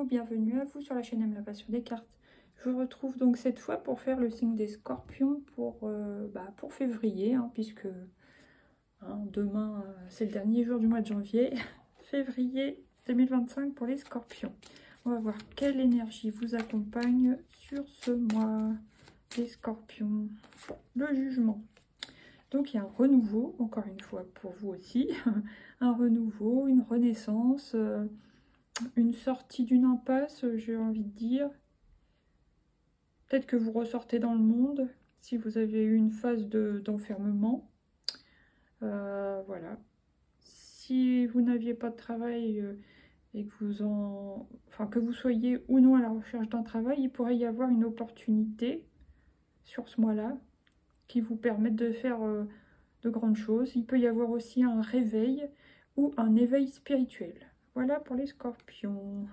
Hello, bienvenue à vous sur la chaîne Aime la passion des cartes. Je vous retrouve donc cette fois pour faire le signe des scorpions pour février, hein, puisque demain c'est le dernier jour du mois de janvier, février 2025 pour les scorpions. On va voir quelle énergie vous accompagne sur ce mois des scorpions. Le jugement. Donc il y a un renouveau, encore une fois pour vous aussi, un renouveau, une renaissance, une sortie d'une impasse, j'ai envie de dire. Peut-être que vous ressortez dans le monde, si vous avez eu une phase d'enfermement. Voilà. Si vous n'aviez pas de travail et que vous soyez ou non à la recherche d'un travail, il pourrait y avoir une opportunité sur ce mois-là qui vous permette de faire de grandes choses. Il peut y avoir aussi un réveil ou un éveil spirituel. Voilà pour les scorpions.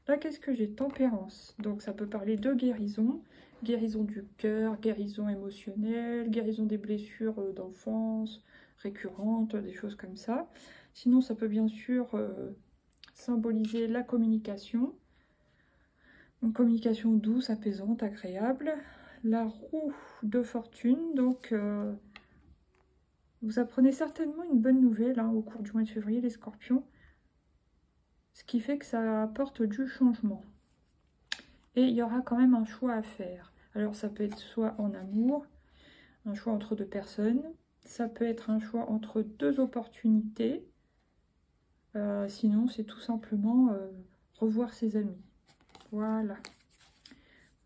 Là, qu'est-ce que j'ai? Tempérance. Donc, ça peut parler de guérison. Guérison du cœur, guérison émotionnelle, guérison des blessures d'enfance, récurrentes, des choses comme ça. Sinon, ça peut bien sûr symboliser la communication. Une communication douce, apaisante, agréable. La roue de fortune. Donc, vous apprenez certainement une bonne nouvelle au cours du mois de février, les scorpions. Ce qui fait que ça apporte du changement. Et il y aura quand même un choix à faire. Alors ça peut être soit en amour, un choix entre deux personnes. Ça peut être un choix entre deux opportunités. Sinon, c'est tout simplement revoir ses amis. Voilà.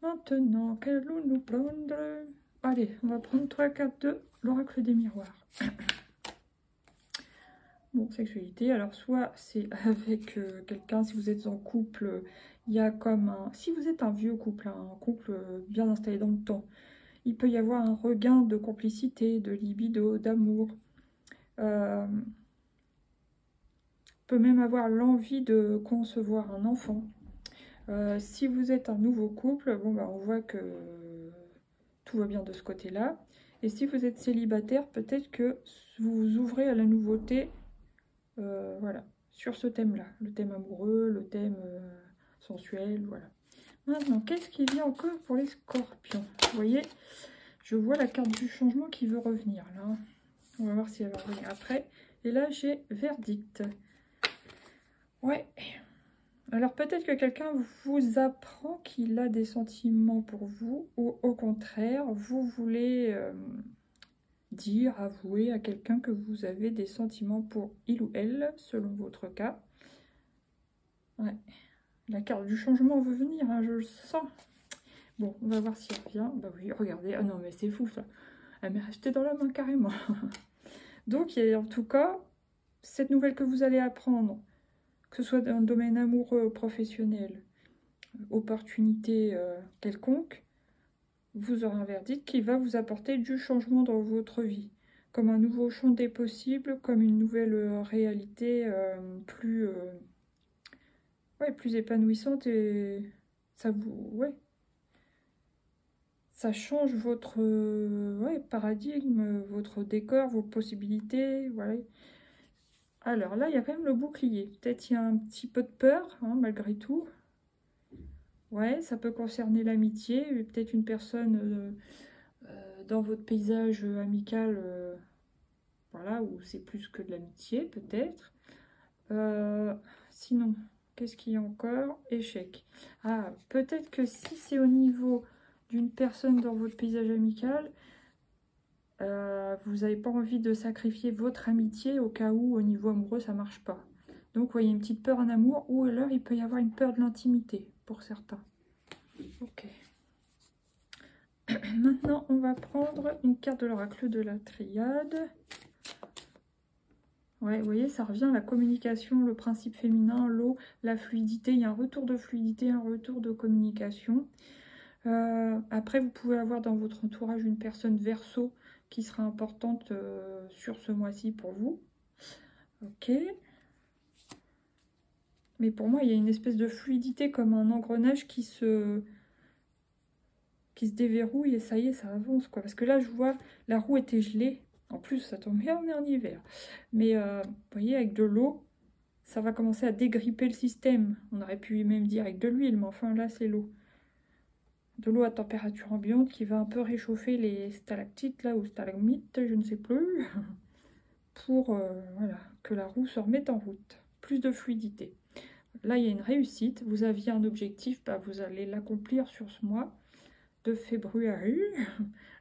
Maintenant, qu'allons-nous prendre? Allez, on va prendre 3 cartes de l'oracle des miroirs. Bon, sexualité, alors soit c'est avec quelqu'un, si vous êtes en couple, il y a comme un... Si vous êtes un vieux couple, un couple bien installé dans le temps, il peut y avoir un regain de complicité, de libido, d'amour. Peut même avoir l'envie de concevoir un enfant. Si vous êtes un nouveau couple, bon, on voit que tout va bien de ce côté-là. Et si vous êtes célibataire, peut-être que vous vous ouvrez à la nouveauté. Voilà, sur ce thème-là, le thème amoureux, le thème sensuel, voilà. Maintenant, qu'est-ce qui vient encore pour les scorpions? Vous voyez, je vois la carte du changement qui veut revenir, là. On va voir si elle va revenir après. Et là, j'ai verdict. Ouais. Alors, peut-être que quelqu'un vous apprend qu'il a des sentiments pour vous, ou au contraire, vous voulez... dire, avouer à quelqu'un que vous avez des sentiments pour il ou elle, selon votre cas. Ouais. La carte du changement veut venir, hein, je le sens. Bon, on va voir si elle revient. Bah oui, regardez. Ah non, mais c'est fou, ça. Elle m'est restée dans la main, carrément. Donc, il y a en tout cas, cette nouvelle que vous allez apprendre, que ce soit dans le domaine amoureux, professionnel, opportunité quelconque, vous aurez un verdict qui va vous apporter du changement dans votre vie. Comme un nouveau champ des possibles, comme une nouvelle réalité plus épanouissante, et ça ça change votre paradigme, votre décor, vos possibilités, voilà. Alors là, il y a quand même le bouclier. Peut-être il y a un petit peu de peur, hein, malgré tout. Ouais, ça peut concerner l'amitié, peut-être une personne dans votre paysage amical, voilà, où c'est plus que de l'amitié, peut-être. Sinon, qu'est-ce qu'il y a encore? Échec. Ah, peut-être que si c'est au niveau d'une personne dans votre paysage amical, vous n'avez pas envie de sacrifier votre amitié au cas où au niveau amoureux ça marche pas. Donc, vous voyez une petite peur en amour, ou alors il peut y avoir une peur de l'intimité pour certains. Ok. Maintenant, on va prendre une carte de l'oracle de la triade. Ouais, vous voyez, ça revient, la communication, le principe féminin, l'eau, la fluidité. Il y a un retour de fluidité, un retour de communication. Après, vous pouvez avoir dans votre entourage une personne Verseau qui sera importante sur ce mois-ci pour vous. Ok. Mais pour moi, il y a une espèce de fluidité comme un engrenage qui se déverrouille et ça y est, ça avance, quoi. Parce que là, je vois, la roue était gelée. En plus, ça tombe bien, on est en hiver. Mais, vous voyez, avec de l'eau, ça va commencer à dégripper le système. On aurait pu même dire avec de l'huile, mais enfin là c'est l'eau. De l'eau à température ambiante qui va un peu réchauffer les stalactites là, ou stalagmites, je ne sais plus, pour voilà, que la roue se remette en route. Plus de fluidité. Là, il y a une réussite. Vous aviez un objectif, bah, vous allez l'accomplir sur ce mois de février,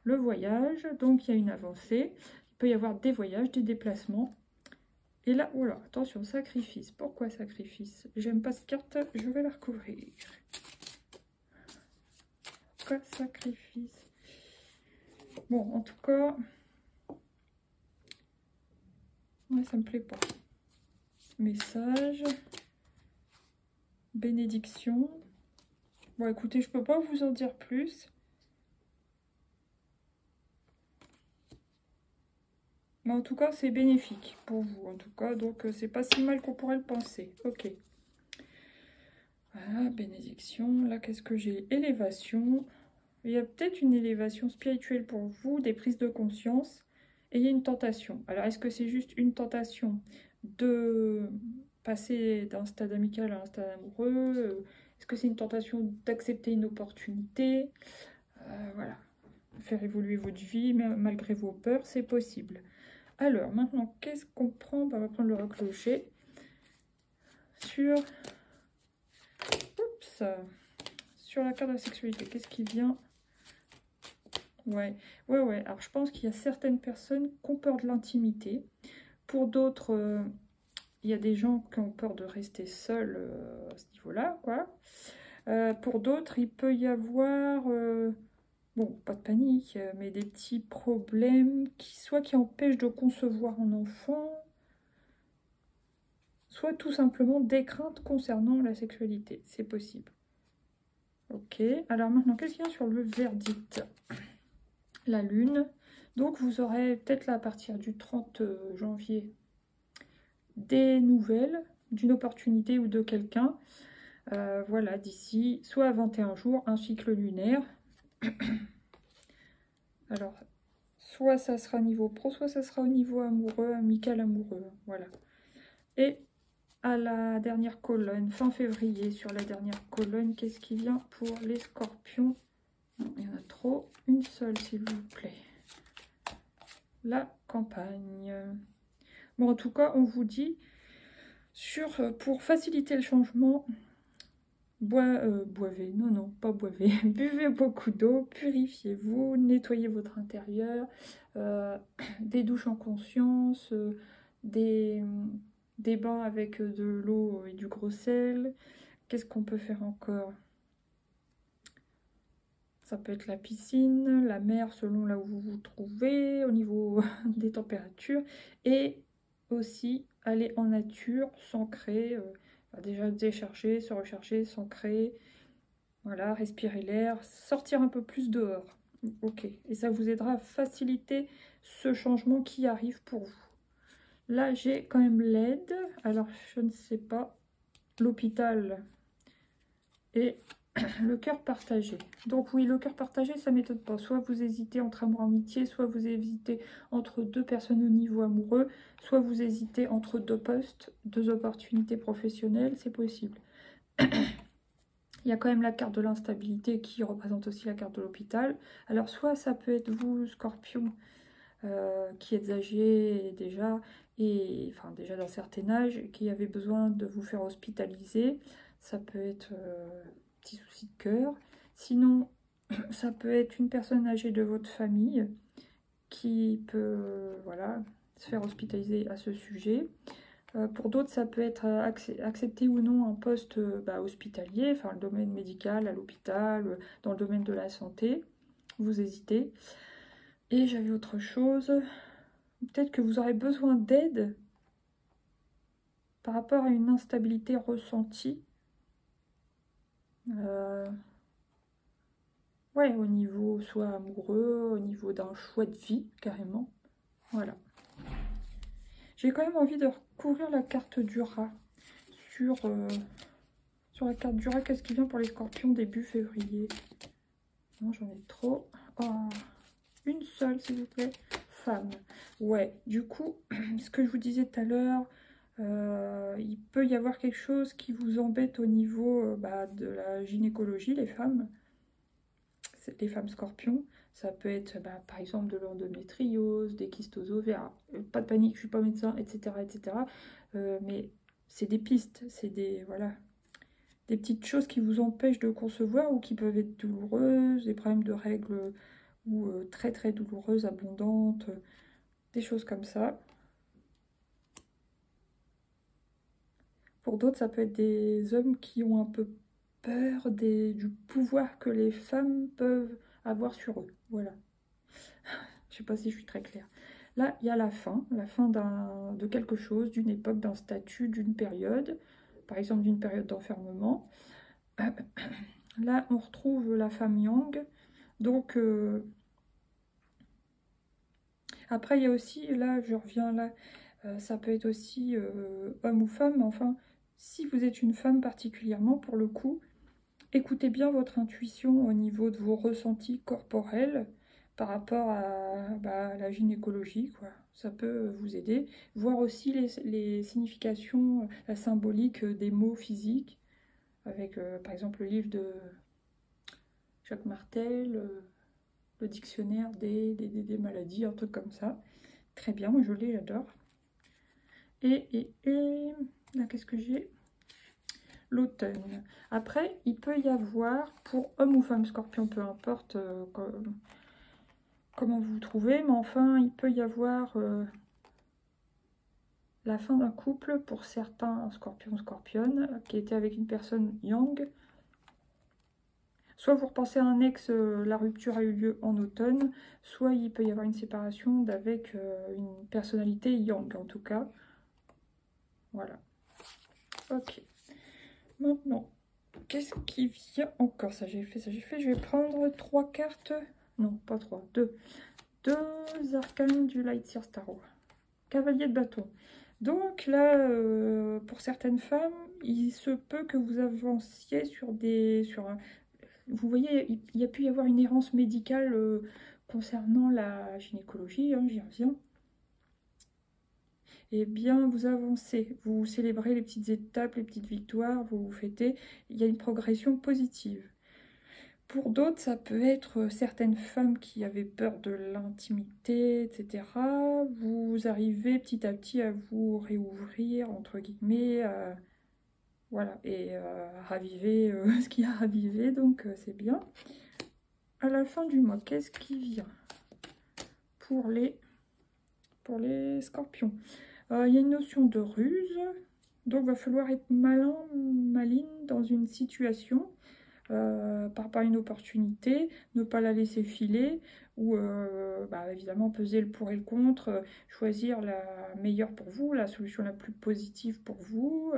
le voyage. Donc, il y a une avancée. Il peut y avoir des voyages, des déplacements. Et là, oh là, attention, sacrifice. Pourquoi sacrifice? J'aime pas cette carte, je vais la recouvrir. Pourquoi sacrifice? Bon, en tout cas, ouais, ça me plaît pas. Message. Bénédiction. Bon, écoutez, je peux pas vous en dire plus. Mais en tout cas, c'est bénéfique pour vous. En tout cas, donc c'est pas si mal qu'on pourrait le penser. Ok. Voilà, bénédiction. Là, qu'est-ce que j'ai? Élévation. Il y a peut-être une élévation spirituelle pour vous, des prises de conscience. Et il y a une tentation. Alors, est-ce que c'est juste une tentation de passer d'un stade amical à un stade amoureux? Est-ce que c'est une tentation d'accepter une opportunité? Voilà. Faire évoluer votre vie, malgré vos peurs, c'est possible. Alors, maintenant, qu'est-ce qu'on prend? On va prendre le reclocher sur... Oups! Sur la carte de la sexualité. Qu'est-ce qui vient? Ouais. Alors, je pense qu'il y a certaines personnes qui ont peur de l'intimité. Pour d'autres, il y a des gens qui ont peur de rester seuls à ce niveau-là, quoi. Pour d'autres, il peut y avoir... bon, pas de panique, mais des petits problèmes qui empêchent de concevoir un enfant, soit tout simplement des craintes concernant la sexualité. C'est possible. Ok, alors maintenant, qu'est-ce qu'il y a sur le verdict? La lune. Donc, vous aurez peut-être là, à partir du 30 janvier, des nouvelles d'une opportunité ou de quelqu'un. Voilà, d'ici soit à 21 jours, un cycle lunaire. Alors, soit ça sera au niveau pro, soit ça sera au niveau amoureux, amical amoureux. Voilà. Et à la dernière colonne, fin février, sur la dernière colonne, qu'est-ce qui vient pour les scorpions? Non, il y en a trop. Une seule, s'il vous plaît. La campagne. Bon, en tout cas, on vous dit, pour faciliter le changement, boivez, non, pas boivez, buvez beaucoup d'eau, purifiez-vous, nettoyez votre intérieur, des douches en conscience, des bains avec de l'eau et du gros sel. Qu'est-ce qu'on peut faire encore? Ça peut être la piscine, la mer selon là où vous vous trouvez, au niveau des températures. Et aussi aller en nature, s'ancrer, déjà décharger, se recharger, s'ancrer. Voilà, respirer l'air, sortir un peu plus dehors. Ok, et ça vous aidera à faciliter ce changement qui arrive pour vous. Là, j'ai quand même l'aide. Alors, je ne sais pas. L'hôpital et le cœur partagé. Donc oui, le cœur partagé, ça ne m'étonne pas. Soit vous hésitez entre amour et amitié, soit vous hésitez entre deux personnes au niveau amoureux, soit vous hésitez entre deux postes, deux opportunités professionnelles, c'est possible. Il y a quand même la carte de l'instabilité qui représente aussi la carte de l'hôpital. Alors soit ça peut être vous, Scorpion, qui êtes âgé déjà, et enfin déjà d'un certain âge, qui avez besoin de vous faire hospitaliser. Ça peut être petit souci de cœur. Sinon, ça peut être une personne âgée de votre famille qui peut voilà, se faire hospitaliser à ce sujet. Pour d'autres, ça peut être accepter ou non un poste hospitalier, enfin le domaine médical, à l'hôpital, dans le domaine de la santé. Vous hésitez. Et j'avais autre chose. Peut-être que vous aurez besoin d'aide par rapport à une instabilité ressentie. Ouais, au niveau soit amoureux, au niveau d'un choix de vie, carrément. Voilà. J'ai quand même envie de recouvrir la carte du rat. Sur la carte du rat, qu'est-ce qui vient pour les scorpions début février? Non, j'en ai trop. Oh, une seule, s'il vous plaît. Femme. Ouais, du coup, ce que je vous disais tout à l'heure, Il peut y avoir quelque chose qui vous embête au niveau de la gynécologie, les femmes scorpions. Ça peut être par exemple de l'endométriose, des kystes aux ovaires. Pas de panique, je suis pas médecin, etc. etc. Mais c'est des pistes, c'est voilà, des petites choses qui vous empêchent de concevoir ou qui peuvent être douloureuses, des problèmes de règles ou très très douloureuses, abondantes, des choses comme ça. Pour d'autres, ça peut être des hommes qui ont un peu peur du pouvoir que les femmes peuvent avoir sur eux. Voilà. Je sais pas si je suis très claire. Là, il y a la fin de quelque chose, d'une époque, d'un statut, d'une période, par exemple d'une période d'enfermement. Là, on retrouve la femme yang. Donc, après, il y a aussi, là, je reviens là, ça peut être aussi homme ou femme, mais enfin, si vous êtes une femme particulièrement, pour le coup, écoutez bien votre intuition au niveau de vos ressentis corporels par rapport à la gynécologie, quoi. Ça peut vous aider. Voir aussi les significations, la symbolique des mots physiques, avec par exemple le livre de Jacques Martel, le dictionnaire des maladies, un truc comme ça. Très bien, moi je l'ai, j'adore. Et là, qu'est-ce que j'ai? L'automne. Après, il peut y avoir, pour homme ou femme scorpion, peu importe comment vous vous trouvez, mais enfin, il peut y avoir la fin d'un couple pour certains scorpions qui étaient avec une personne yang. Soit vous repensez à un ex, la rupture a eu lieu en automne, soit il peut y avoir une séparation d'avec une personnalité yang, en tout cas. Voilà. Ok. Maintenant, qu'est-ce qui vient encore? Ça j'ai fait, ça j'ai fait. Je vais prendre 3 cartes. Non, pas 3, 2. 2 arcanes du Light Seers Tarot. Cavalier de bâton. Donc là, pour certaines femmes, il se peut que vous avanciez vous voyez, il y a pu y avoir une errance médicale concernant la gynécologie, hein, j'y reviens. Eh bien, vous avancez, vous célébrez les petites étapes, les petites victoires, vous fêtez, il y a une progression positive. Pour d'autres, ça peut être certaines femmes qui avaient peur de l'intimité, etc. Vous arrivez petit à petit à vous réouvrir, entre guillemets, voilà, et raviver ce qui a ravivé, donc c'est bien. À la fin du mois, qu'est-ce qui vient pour les scorpions? Il y a une notion de ruse, donc il va falloir être malin, maline dans une situation. Par rapport à une opportunité, ne pas la laisser filer, ou évidemment peser le pour et le contre, choisir la meilleure pour vous, la solution la plus positive pour vous,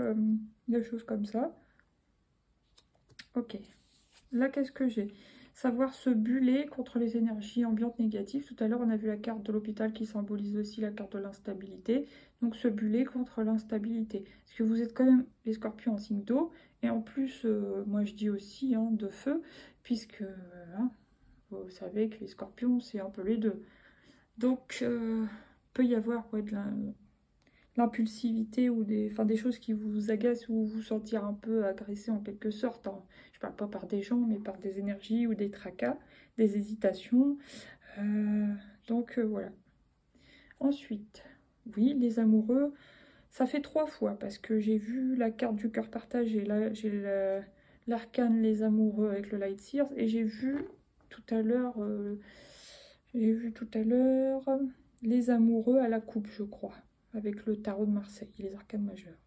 des choses comme ça. Ok, là qu'est-ce que j'ai? Savoir se buller contre les énergies ambiantes négatives. Tout à l'heure, on a vu la carte de l'hôpital qui symbolise aussi la carte de l'instabilité. Donc, se buller contre l'instabilité. Parce que vous êtes quand même les scorpions en signe d'eau. Et en plus, moi je dis aussi de feu. Puisque vous savez que les scorpions, c'est un peu les deux. Donc, peut y avoir de l'impulsivité ou des choses qui vous agacent ou vous sentir un peu agressé en quelque sorte. Je parle pas par des gens, mais par des énergies ou des tracas, des hésitations. Voilà. Ensuite, oui, les amoureux, ça fait 3 fois parce que j'ai vu la carte du cœur partagé. Là, j'ai l'arcane les amoureux avec le Light Seers et j'ai vu tout à l'heure les amoureux à la coupe, je crois, avec le tarot de Marseille, les arcanes majeures.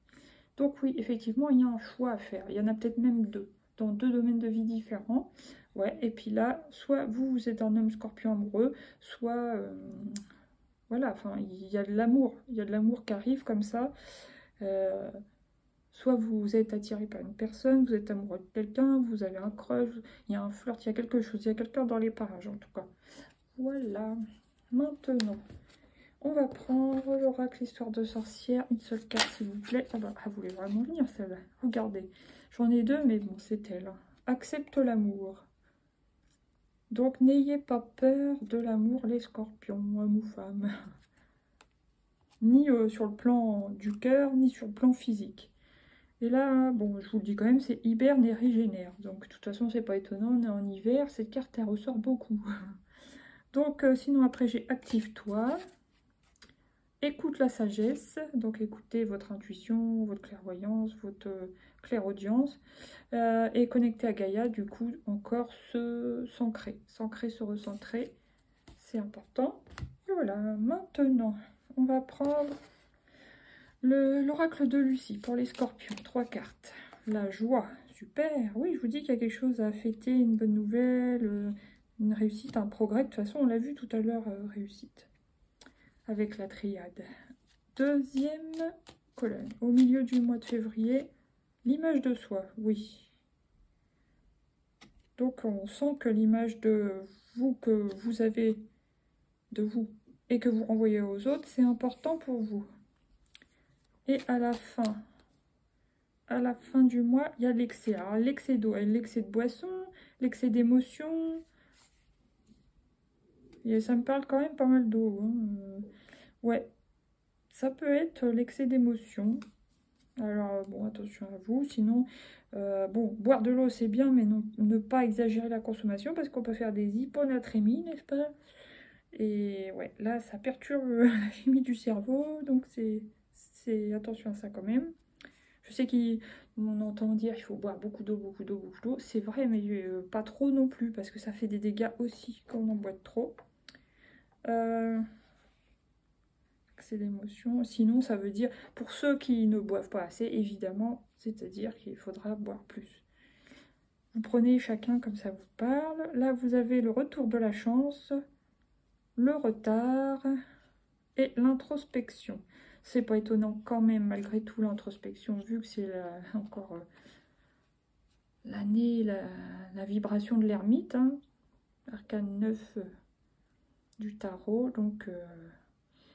Donc oui, effectivement, il y a un choix à faire. Il y en a peut-être même 2, dans 2 domaines de vie différents. Ouais, et puis là, soit vous êtes un homme scorpion amoureux, soit... voilà, enfin, il y a de l'amour. Il y a de l'amour qui arrive comme ça. Soit vous êtes attiré par une personne, vous êtes amoureux de quelqu'un, vous avez un crush, il y a un flirt, il y a quelque chose, il y a quelqu'un dans les parages en tout cas. Voilà. Maintenant, on va prendre l'oracle histoire de sorcière. Une seule carte, s'il vous plaît. Ah bah, elle voulait vraiment venir, celle-là. Regardez. J'en ai 2, mais bon, c'est elle. Accepte l'amour. Donc, n'ayez pas peur de l'amour, les scorpions, hommes ou femmes. ni sur le plan du cœur, ni sur le plan physique. Et là, bon, je vous le dis quand même, c'est hiberne et régénère. Donc, de toute façon, c'est pas étonnant, on est en hiver, cette carte, elle ressort beaucoup. Donc, sinon, après, j'ai Active-toi. Écoute la sagesse. Donc, écoutez votre intuition, votre clairvoyance, votre clairaudience. Et connecté à Gaïa, du coup, encore s'ancrer, se recentrer. C'est important. Et voilà, maintenant, on va prendre l'oracle de Lucie pour les scorpions. 3 cartes. La joie, super. Oui, je vous dis qu'il y a quelque chose à fêter, une bonne nouvelle, une réussite, un progrès. De toute façon, on l'a vu tout à l'heure, réussite. Avec la triade. Deuxième colonne. Au milieu du mois de février, l'image de soi, oui. Donc, on sent que l'image de vous que vous avez de vous et que vous renvoyez aux autres, c'est important pour vous. Et à la fin du mois, il y a l'excès. Alors, l'excès d'eau, l'excès de boisson, l'excès d'émotion. Et ça me parle quand même pas mal d'eau. Hein. Ouais, ça peut être l'excès d'émotion. Alors, bon, attention à vous. Sinon, bon, boire de l'eau, c'est bien, mais non, ne pas exagérer la consommation parce qu'on peut faire des hyponatrémies, n'est-ce pas? Et ouais, là, ça perturbe la chimie du cerveau, donc c'est attention à ça quand même. Je sais qu'on entend dire qu'il faut boire beaucoup d'eau, beaucoup d'eau, beaucoup d'eau. C'est vrai, mais pas trop non plus, parce que ça fait des dégâts aussi quand on en boit trop. C'est l'émotion. Sinon, ça veut dire, pour ceux qui ne boivent pas assez, évidemment, c'est-à-dire qu'il faudra boire plus. Vous prenez chacun comme ça vous parle. Là, vous avez le retour de la chance, le retard et l'introspection. C'est pas étonnant quand même, malgré tout, l'introspection, vu que c'est encore l'année, la vibration de l'ermite, hein, arcane 9 du tarot. Donc,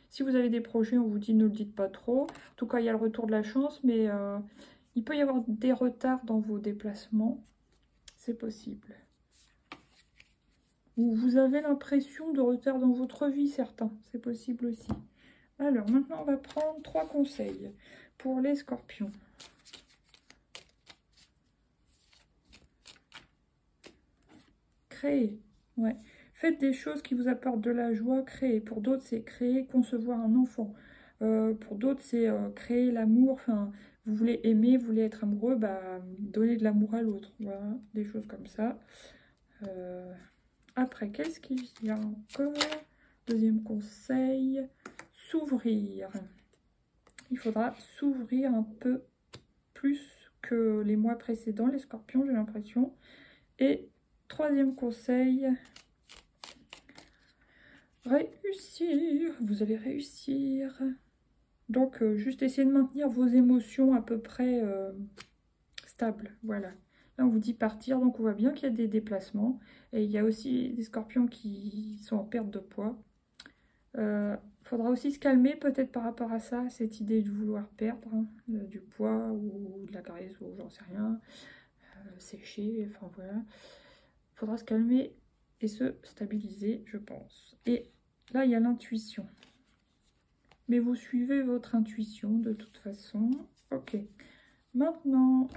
si vous avez des projets, on vous dit ne le dites pas trop. En tout cas, il y a le retour de la chance, mais il peut y avoir des retards dans vos déplacements. C'est possible. Ou vous avez l'impression de retard dans votre vie, certains. C'est possible aussi. Alors, maintenant, on va prendre 3 conseils pour les scorpions. Créer. Ouais. Faites des choses qui vous apportent de la joie, créer. Pour d'autres, c'est créer, concevoir un enfant. Pour d'autres, c'est créer l'amour. Enfin, vous voulez aimer, vous voulez être amoureux, bah, donner de l'amour à l'autre. Voilà, des choses comme ça. Après, qu'est-ce qui vient encore? Deuxième conseil, s'ouvrir. Il faudra s'ouvrir un peu plus que les mois précédents, les scorpions, j'ai l'impression. Et troisième conseil, réussir. Vous allez réussir. Donc, juste essayer de maintenir vos émotions à peu près stables. Voilà. Là, on vous dit partir, donc on voit bien qu'il y a des déplacements. Et il y a aussi des scorpions qui sont en perte de poids. Faudra aussi se calmer peut-être par rapport à ça, cette idée de vouloir perdre du poids ou de la graisse ou j'en sais rien, sécher, enfin voilà. Faudra se calmer et se stabiliser, je pense. Et là, il y a l'intuition. Mais vous suivez votre intuition de toute façon. Ok. Maintenant,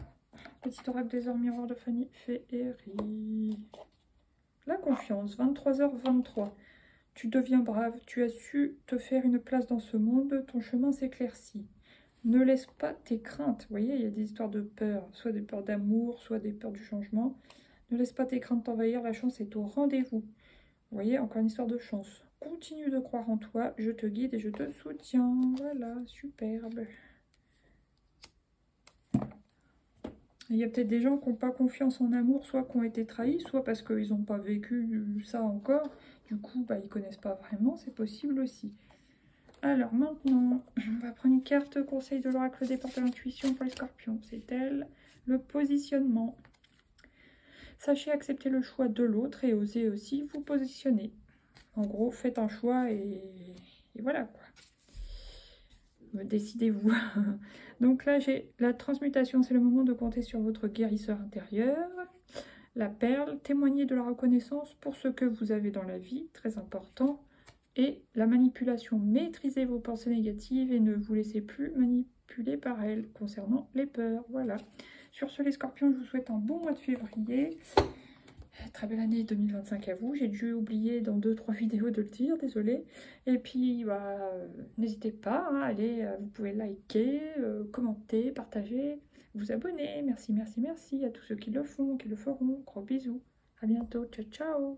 petit oracle des heures miroirs de Fanny Féerie. La confiance, 23h23. Tu deviens brave, tu as su te faire une place dans ce monde, ton chemin s'éclaircit. Ne laisse pas tes craintes, vous voyez, il y a des histoires de peur, soit des peurs d'amour, soit des peurs du changement. Ne laisse pas tes craintes t'envahir, la chance est au rendez-vous. Vous voyez, encore une histoire de chance. Continue de croire en toi, je te guide et je te soutiens. Voilà, superbe. Il y a peut-être des gens qui n'ont pas confiance en amour, soit qui ont été trahis, soit parce qu'ils n'ont pas vécu ça encore. Du coup, bah, ils ne connaissent pas vraiment, c'est possible aussi. Alors maintenant, on va prendre une carte conseil de l'oracle des portes de l'intuition pour les scorpions. C'est elle, le positionnement. Sachez accepter le choix de l'autre et osez aussi vous positionner. En gros, faites un choix et voilà quoi. Décidez-vous. Donc là, j'ai la transmutation, c'est le moment de compter sur votre guérisseur intérieur. La perle, témoignez de la reconnaissance pour ce que vous avez dans la vie, très important. et la manipulation. Maîtrisez vos pensées négatives et ne vous laissez plus manipuler par elles concernant les peurs. Voilà. Sur ce, les scorpions, je vous souhaite un bon mois de février. Très belle année 2025 à vous. J'ai dû oublier dans 2-3 vidéos de le dire, désolé. Et puis, n'hésitez pas, hein, allez, vous pouvez liker, commenter, partager, vous abonner. Merci, merci, merci à tous ceux qui le font, qui le feront. Gros bisous. À bientôt. Ciao, ciao.